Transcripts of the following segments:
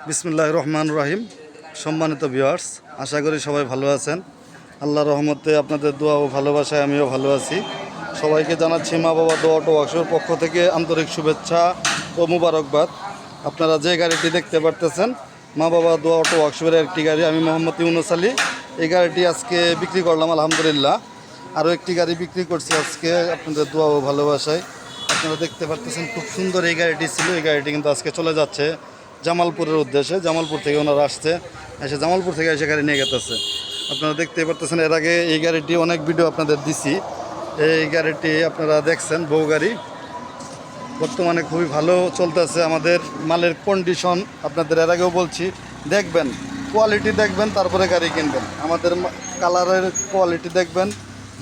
বিসমিল্লাহির রহমানির রহিম। সম্মানিত ভিউয়ার্স, আশা করি সবাই ভালো আছেন। আল্লাহর রহমতে আপনাদের দোয়া ও ভালোবাসায় আমিও ভালো আছি। সবাইকে জানাচ্ছি মা বাবা দোয়া অটো ওয়ার্কশপের পক্ষ থেকে আন্তরিক শুভেচ্ছা ও মুবারকবাদ। আপনারা যে গাড়িটি দেখতে পারতেছেন মা বাবা দোয়া অটো ওয়ার্কশপের একটি গাড়ি। আমি মোহাম্মদ ইউনুস আলী। এই গাড়িটি আজকে বিক্রি করলাম আলহামদুলিল্লাহ। আরও একটি গাড়ি বিক্রি করছি আজকে আপনাদের দোয়া ও ভালোবাসায়। আপনারা দেখতে পারতেছেন খুব সুন্দর এই গাড়িটি ছিল। এই গাড়িটি কিন্তু আজকে চলে যাচ্ছে জামালপুরের উদ্দেশ্যে। জামালপুর থেকে ওনারা এসে জামালপুর থেকে এসে গাড়ি নিয়ে গেতেছে। আপনারা দেখতে পারতেছেন এর আগে এই গাড়িটি অনেক ভিডিও আপনাদের দিছি। এই গাড়িটি আপনারা দেখছেন বউ গাড়ি, বর্তমানে খুবই ভালো চলতেছে। আমাদের মালের কন্ডিশন আপনাদের এর আগেও বলছি, দেখবেন কোয়ালিটি দেখবেন তারপরে গাড়ি কিনবেন। আমাদের কালারের কোয়ালিটি দেখবেন,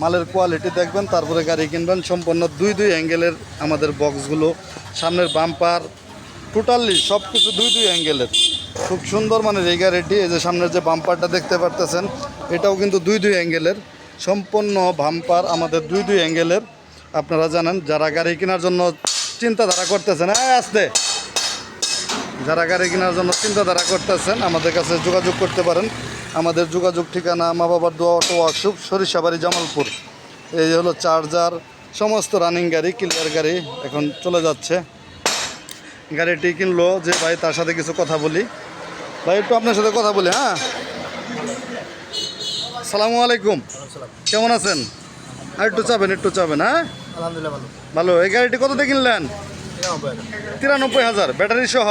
মালের কোয়ালিটি দেখবেন তারপরে গাড়ি কিনবেন। সম্পূর্ণ দুই অ্যাঙ্গেলের আমাদের বক্সগুলো, সামনের বাম্পার টোটালি সব কিছু দুই অ্যাঙ্গেলের, খুব সুন্দর মানের এই গাড়িটি। এই যে সামনের যে বাম্পারটা দেখতে পারতেছেন এটাও কিন্তু দুই অ্যাঙ্গেলের, সম্পূর্ণ বাম্পার আমাদের দুই অ্যাঙ্গেলের। আপনারা জানেন যারা গাড়ি কেনার জন্য চিন্তাধারা করতেছেন, আসতে যারা গাড়ি কেনার জন্য চিন্তাধারা করতেছেন আমাদের কাছে যোগাযোগ করতে পারেন। আমাদের যোগাযোগ ঠিকানা মা বাবার দোয়া অটো ওয়ার্কশপ, সরিষাবাড়ি, জামালপুর। এই হলো চার্জার, সমস্ত রানিং গাড়ি, ক্লিয়ার গাড়ি এখন চলে যাচ্ছে। গাড়িটি কিনলো যে ভাই, তার সাথে কিছু কথা বলি। ভাই একটু আপনার সাথে কথা বলি। হ্যাঁ, আসসালামু আলাইকুম, কেমন আছেন? আর একটু চাবেন। হ্যাঁ আলহামদুলিল্লাহ ভালো। এই গাড়িটি কত দিয়ে কিনলেন? 93,000 ব্যাটারি সহ।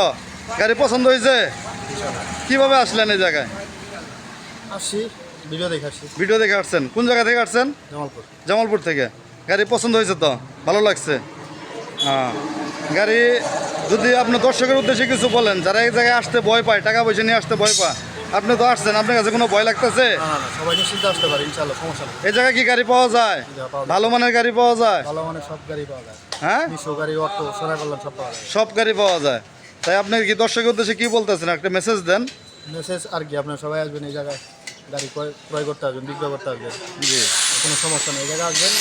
গাড়ি পছন্দ হয়েছে? কিভাবে আসলেন এই জায়গায়? ভিডিও দেখে আসছেন। কোন জায়গা থেকে আসছেন? জামালপুর থেকে। গাড়ি পছন্দ হয়েছে তো? ভালো লাগছে? হ্যাঁ। গাড়ি যদি আপনি দর্শকের উদ্দেশ্যে কিছু বলেন, যারা এই জায়গায় আসতে ভয় পায়, টাকা পয়সা নিয়ে আসতে ভয় পায়, আপনি তো আসছেন, আপনার কাছে কোনো ভয় লাগতেছে? সবাই নিশ্চিন্তে আসতে পারে ইনশাআল্লাহ, সমস্যা নেই। এই জায়গায় কি গাড়ি পাওয়া যায়? ভালো মানের গাড়ি পাওয়া যায়? ভালো মানের সব গাড়ি পাওয়া যায়। হ্যাঁ, গাড়ি, অটো, সোনার কল্যাণ সব পাওয়া যায়। সব গাড়ি পাওয়া যায়। তাই আপনি কি দর্শকের উদ্দেশ্যে কি বলতেছেন? একটা মেসেজ দেন। মেসেজ আর কি, আপনার সবাই আসবেন এই জায়গায়, গাড়ি ক্রয় করতে আসবেন, বিক্রয় করতে আসবেন। জি, কোনো সমস্যা নেই, এই জায়গায় আসবেন,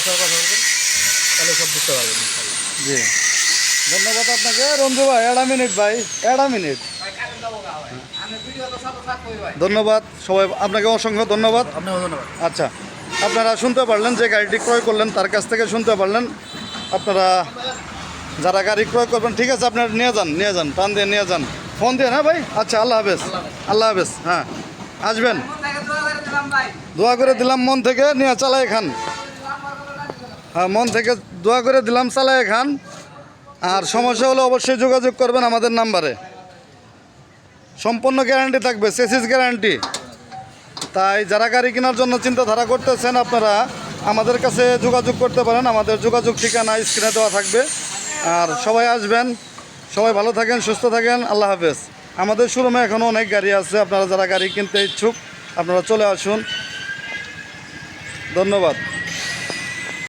কথা বলবেন, তাহলে সব বুঝতে পারবেন ইনশাআল্লাহ। জি, ধন্যবাদ আপনাকে রঞ্জু ভাই। একটা মিনিট। ধন্যবাদ সবাই, আপনাকে অসংখ্য ধন্যবাদ। আপনাকেও ধন্যবাদ। আচ্ছা, আপনারা শুনতে পারলেন, যে গাড়িটি ক্রয় করলেন তার কাছ থেকে শুনতে পারলেন। আপনারা যারা গাড়ি ক্রয় করবেন, ঠিক আছে, আপনারা নিয়ে যান, টান দিয়ে নিয়ে যান, ফোন দিয়ে। হ্যাঁ ভাই, আচ্ছা, আল্লাহ হাফেজ। হ্যাঁ, আসবেন। দোয়া করে দিলাম মন থেকে, নিয়ে চালায় খান। হ্যাঁ, মন থেকে দোয়া করে দিলাম, চালায় খান। আর সমস্যা হলে অবশ্যই যোগাযোগ করবেন আমাদের নাম্বারে। সম্পূর্ণ গ্যারান্টি থাকবে, চেসিস গ্যারান্টি। তাই যারা গাড়ি কেনার জন্য চিন্তাধারা করতেছেন আপনারা আমাদের কাছে যোগাযোগ করতে পারেন। আমাদের যোগাযোগ ঠিকানা স্ক্রিনে দেওয়া থাকবে। আর সবাই আসবেন, সবাই ভালো থাকেন, সুস্থ থাকেন, আল্লাহ হাফেজ। আমাদের শোরুমে এখনও অনেক গাড়ি আছে, আপনারা যারা গাড়ি কিনতে ইচ্ছুক আপনারা চলে আসুন। ধন্যবাদ।